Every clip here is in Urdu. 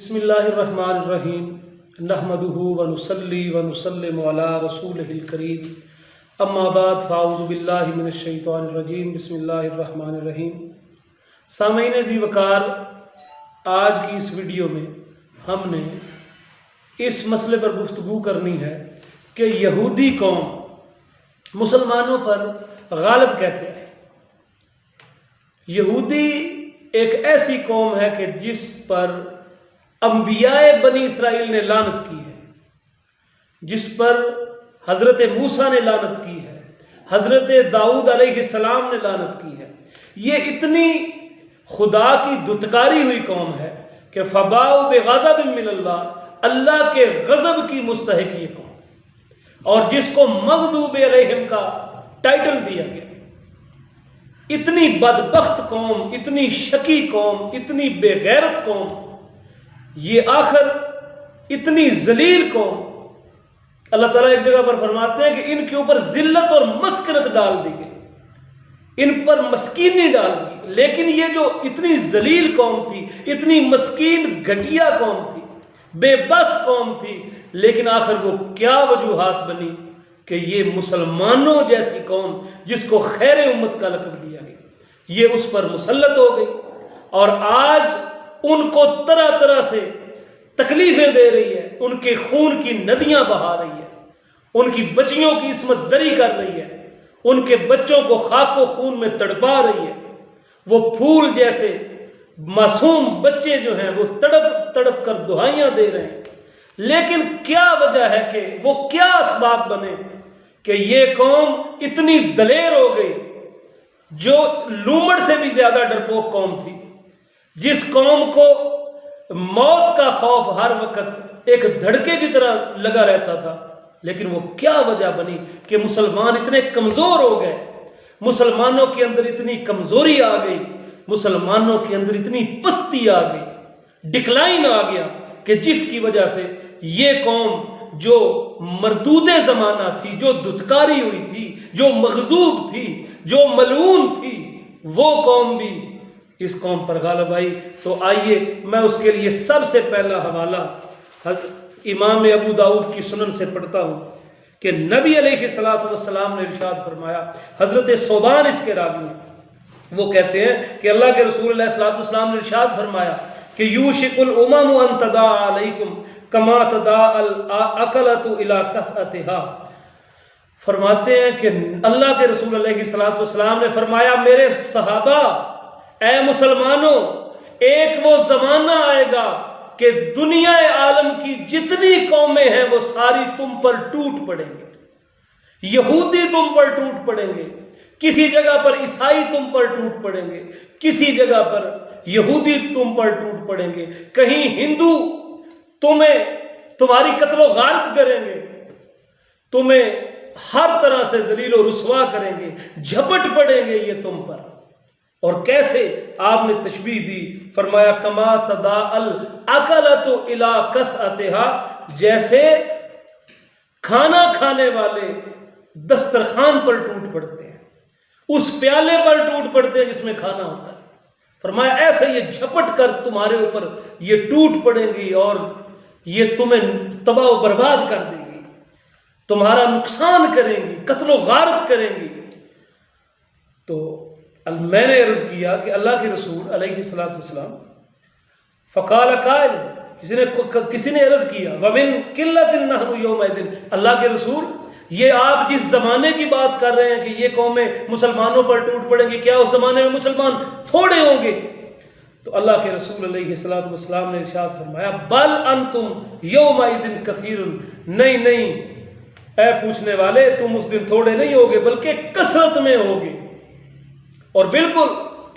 بسم اللہ الرحمن الرحیم نحمدہ ونصلی ونسلم علی رسولہ الکریم اما بعد فاعوذ باللہ من الشیطان الرجیم بسم اللہ الرحمن الرحیم۔ سامعین ذی وقار، آج کی اس ویڈیو میں ہم نے اس مسئلے پر گفتگو کرنی ہے کہ یہودی قوم مسلمانوں پر غالب کیسے ہے۔ یہودی ایک ایسی قوم ہے کہ جس پر انبیاء بنی اسرائیل نے لعنت کی ہے، جس پر حضرت موسیٰ نے لعنت کی ہے، حضرت داؤد علیہ السلام نے لعنت کی ہے۔ یہ اتنی خدا کی دھتکاری ہوئی قوم ہے کہ فباؤ بغضب من اللہ، اللہ کے غضب کی مستحق یہ قوم، اور جس کو مغضوب علیہم کا ٹائٹل دیا گیا۔ اتنی بدبخت قوم، اتنی شقی قوم، اتنی بے غیرت قوم، یہ آخر اتنی ذلیل قوم، اللہ تعالیٰ ایک جگہ پر فرماتے ہیں کہ ان کے اوپر ذلت اور مسکنت ڈال دی گئی، ان پر مسکینی ڈال دی۔ لیکن یہ جو اتنی ذلیل قوم تھی، اتنی مسکین گھٹیا قوم تھی، بے بس قوم تھی، لیکن آخر وہ کیا وجوہات بنی کہ یہ مسلمانوں جیسی قوم جس کو خیر امت کا لقب دیا گیا، یہ اس پر مسلط ہو گئی، اور آج ان کو طرح طرح سے تکلیفیں دے رہی ہے، ان کے خون کی ندیاں بہا رہی ہے، ان کی بچیوں کی عصمت دری کر رہی ہے، ان کے بچوں کو خاک و خون میں تڑپا رہی ہے۔ وہ پھول جیسے معصوم بچے جو ہیں وہ تڑپ تڑپ کر دہائیاں دے رہے ہیں۔ لیکن کیا وجہ ہے کہ وہ کیا اسباب بنے کہ یہ قوم اتنی دلیر ہو گئی، جو لومڑ سے بھی زیادہ ڈرپوک قوم تھی، جس قوم کو موت کا خوف ہر وقت ایک دھڑکے کی طرح لگا رہتا تھا۔ لیکن وہ کیا وجہ بنی کہ مسلمان اتنے کمزور ہو گئے، مسلمانوں کے اندر اتنی کمزوری آ گئی، مسلمانوں کے اندر اتنی پستی آ گئی، ڈکلائن آ گیا، کہ جس کی وجہ سے یہ قوم جو مردود زمانہ تھی، جو دھتکاری ہوئی تھی، جو مغضوب تھی، جو ملعون تھی، وہ قوم بھی اس قوم پر غالب آئی۔ تو آئیے میں اس کے لیے سب سے پہلا حوالہ امام ابو داؤد کی سنن سے پڑھتا ہوں کہ نبی علیہ السلام نے ارشاد فرمایا، حضرت ثوبان اس کے راوی ہیں، وہ کہتے ہیں کہ اللہ کے رسول علیہ السلام نے ارشاد فرمایا کہ یوشک الامم ان تداع علیکم کما تداع الاکلۃ الی کسأتها۔ فرماتے ہیں کہ اللہ کے رسول علیہ السلام نے فرمایا، میرے صحابہ، اے مسلمانوں، ایک وہ زمانہ آئے گا کہ دنیا عالم کی جتنی قومیں ہیں وہ ساری تم پر ٹوٹ پڑیں گے، یہودی تم پر ٹوٹ پڑیں گے، کسی جگہ پر عیسائی تم پر ٹوٹ پڑیں گے، کسی جگہ پر یہودی تم پر ٹوٹ پڑیں گے، کہیں ہندو تمہاری قتل و غارت کریں گے، تمہیں ہر طرح سے ذلیل و رسوا کریں گے، جھپٹ پڑیں گے یہ تم پر۔ اور کیسے آپ نے تشبیہ دی، فرمایا کما تداع الاکلۃ الی کسأتها، جیسے کھانا کھانے والے دسترخوان پر ٹوٹ پڑتے ہیں، اس پیالے پر ٹوٹ پڑتے ہیں جس میں کھانا ہوتا ہے۔ فرمایا ایسے یہ جھپٹ کر تمہارے اوپر یہ ٹوٹ پڑیں گی اور یہ تمہیں تباہ و برباد کر دیں گی، تمہارا نقصان کریں گی، قتل و غارت کریں گی۔ تو میں نے عرض کیا کہ اللہ کے رسول علیہ السلام، فقال قائل، کسی نے عرض کیا، وَمِن قِلَّةٍ نَحْنُ يَوْمَئِذٍ، اللہ کے رسول، یہ آپ جس زمانے کی بات کر رہے ہیں کہ یہ قومیں مسلمانوں پر ٹوٹ پڑیں گی، کیا اس زمانے میں مسلمان تھوڑے ہوں گے؟ تو اللہ کے رسول علیہ السلام نے ارشاد فرمایا، بل انتم یومئذ کثیر، نہیں اے پوچھنے والے، تم اس دن تھوڑے نہیں ہوگے بلکہ کثرت میں ہوگے۔ اور بالکل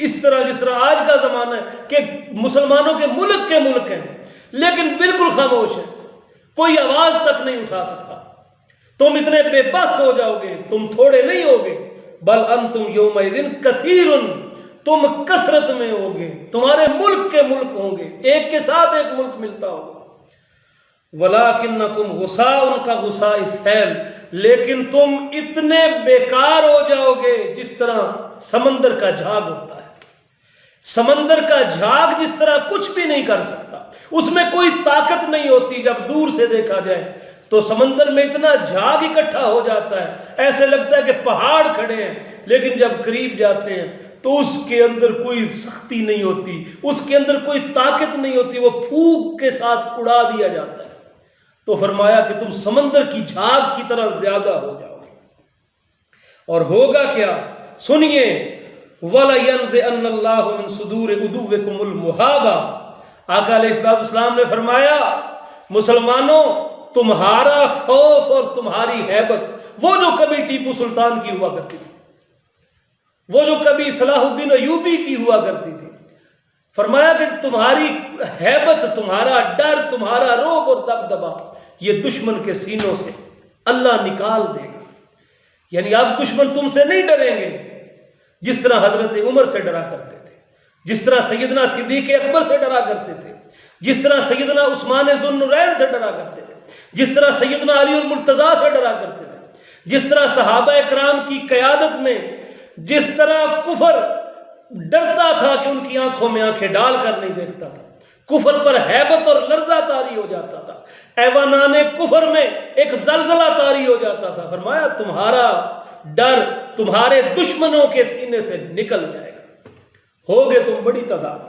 اس طرح جس طرح آج کا زمانہ ہے کہ مسلمانوں کے ملک ہیں لیکن بالکل خاموش ہیں، کوئی آواز تک نہیں اٹھا سکتا۔ تم اتنے بے بس ہو جاؤ گے، تم تھوڑے نہیں ہوگے، بل انتم یومئذ کثیر، تم کثرت میں ہوگے، تمہارے ملک کے ملک ہوں گے، ایک کے ساتھ ایک ملک ملتا ہوگا۔ وَلَٰكِنَّكُمْ غُثَاءٌ كَغُثَاءِ السَّيْلِ، لیکن تم اتنے بیکار ہو جاؤ گے جس طرح سمندر کا جھاگ ہوتا ہے۔ سمندر کا جھاگ جس طرح کچھ بھی نہیں کر سکتا، اس میں کوئی طاقت نہیں ہوتی، جب دور سے دیکھا جائے تو سمندر میں اتنا جھاگ اکٹھا ہو جاتا ہے، ایسے لگتا ہے کہ پہاڑ کھڑے ہیں، لیکن جب قریب جاتے ہیں تو اس کے اندر کوئی سختی نہیں ہوتی، اس کے اندر کوئی طاقت نہیں ہوتی، وہ پھونک کے ساتھ اڑا دیا جاتا ہے۔ تو فرمایا کہ تم سمندر کی جھاگ کی طرح زیادہ ہو جاؤ گے، اور ہوگا کیا؟ سنیے، وَلَيَنزِعَنَّ اللَّهُ مِن صُدُورِ عُدُوِّكُمُ الْمُهَابَةَ۔ آقا علیہ السلام نے فرمایا، مسلمانوں، تمہارا خوف اور تمہاری ہیبت، وہ جو کبھی ٹیپو سلطان کی ہوا کرتی تھی، وہ جو کبھی صلاح الدین ایوبی کی ہوا کرتی تھی، فرمایا کہ تمہاری ہیبت، تمہارا ڈر، تمہارا رعب اور دبدبا یہ دشمن کے سینوں سے اللہ نکال دے گا۔ یعنی اب دشمن تم سے نہیں ڈریں گے جس طرح حضرت عمر سے ڈرا کرتے تھے، جس طرح سیدنا صدیق اکبر سے ڈرا کرتے تھے، جس طرح سیدنا عثمان ذو النورین سے ڈرا کرتے تھے، جس طرح سیدنا علی المرتضیٰ سے ڈرا کرتے تھے، جس طرح صحابہ اکرام کی قیادت میں جس طرح کفر ڈرتا تھا کہ ان کی آنکھوں میں آنکھیں ڈال کر نہیں دیکھتا تھا، کفر پر ہیبت اور لرزہ طاری ہو جاتا تھا، ایوانان کفر میں ایک زلزلہ طاری ہو جاتا تھا، فرمایا تمہارا ڈر تمہارے دشمنوں کے سینے سے نکل جائے گا، ہوگے تم بڑی تعداد۔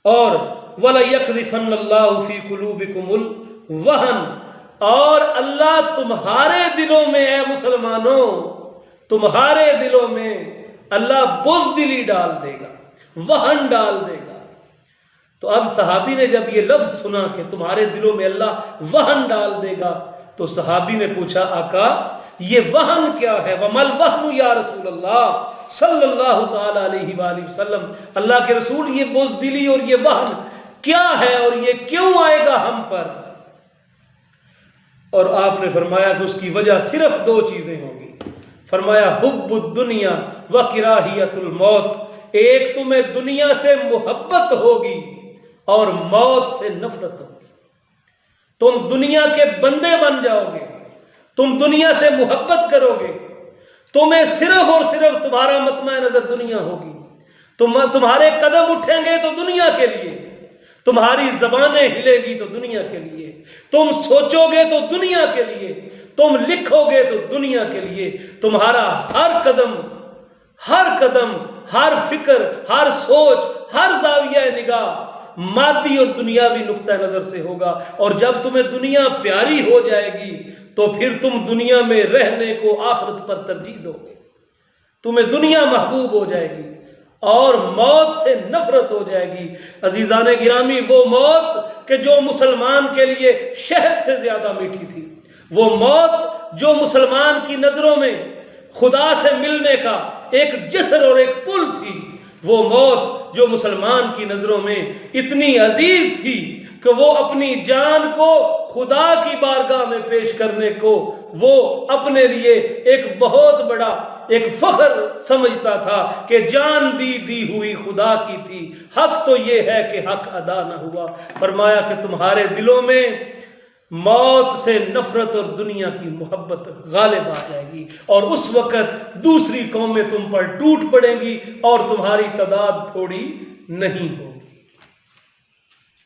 اور وَلَيَقْذِفَنَّ اللَّهُ فِي قُلُوبِكُمُ الْوَهْنَ، اور اللہ تمہارے دلوں میں، اے مسلمانوں، تمہارے دلوں میں اللہ بزدلی ڈال دے گا، وہن ڈال دے گا۔ تو اب صحابی نے جب یہ لفظ سنا کہ تمہارے دلوں میں اللہ وہن ڈال دے گا، تو صحابی نے پوچھا، آقا یہ وہن کیا ہے؟ وَمَا الْوَهْنُ یا رسول اللہ صلی اللہ تعالی علیہ وآلہ وسلم، اللہ کے رسول یہ بزدلی اور یہ وہن کیا ہے اور یہ کیوں آئے گا ہم پر؟ اور آپ نے فرمایا کہ اس کی وجہ صرف دو چیزیں ہوں گی، فرمایا حب الدنیا و کراہیت الموت، ایک تمہیں دنیا سے محبت ہوگی اور موت سے نفرت ہوگی، تم دنیا کے بندے بن جاؤ گے، تم دنیا سے محبت کرو گے، تمہیں صرف اور صرف تمہارا مطمع نظر دنیا ہوگی، تمہارے قدم اٹھیں گے تو دنیا کے لیے، تمہاری زبانیں ہلے گی تو دنیا کے لیے، تم سوچو گے تو دنیا کے لیے، تم لکھو گے تو دنیا کے لیے، تمہارا ہر قدم، ہر فکر، ہر سوچ، ہر زاویہ نگاہ مادی اور دنیاوی نقطہ نظر سے ہوگا۔ اور جب تمہیں دنیا پیاری ہو جائے گی تو پھر تم دنیا میں رہنے کو آخرت پر ترجیح دو گے، تمہیں دنیا محبوب ہو جائے گی اور موت سے نفرت ہو جائے گی۔ عزیزان گرامی، وہ موت کہ جو مسلمان کے لیے شہد سے زیادہ میٹھی تھی، وہ موت جو مسلمان کی نظروں میں خدا سے ملنے کا ایک جسر اور ایک پل تھی، وہ موت جو مسلمان کی نظروں میں اتنی عزیز تھی کہ وہ اپنی جان کو خدا کی بارگاہ میں پیش کرنے کو وہ اپنے لیے ایک بہت بڑا ایک فخر سمجھتا تھا کہ جان دی ہوئی خدا کی تھی، حق تو یہ ہے کہ حق ادا نہ ہوا۔ فرمایا کہ تمہارے دلوں میں موت سے نفرت اور دنیا کی محبت غالب آ جائے گی، اور اس وقت دوسری قومیں تم پر ٹوٹ پڑیں گی اور تمہاری تعداد تھوڑی نہیں ہوگی۔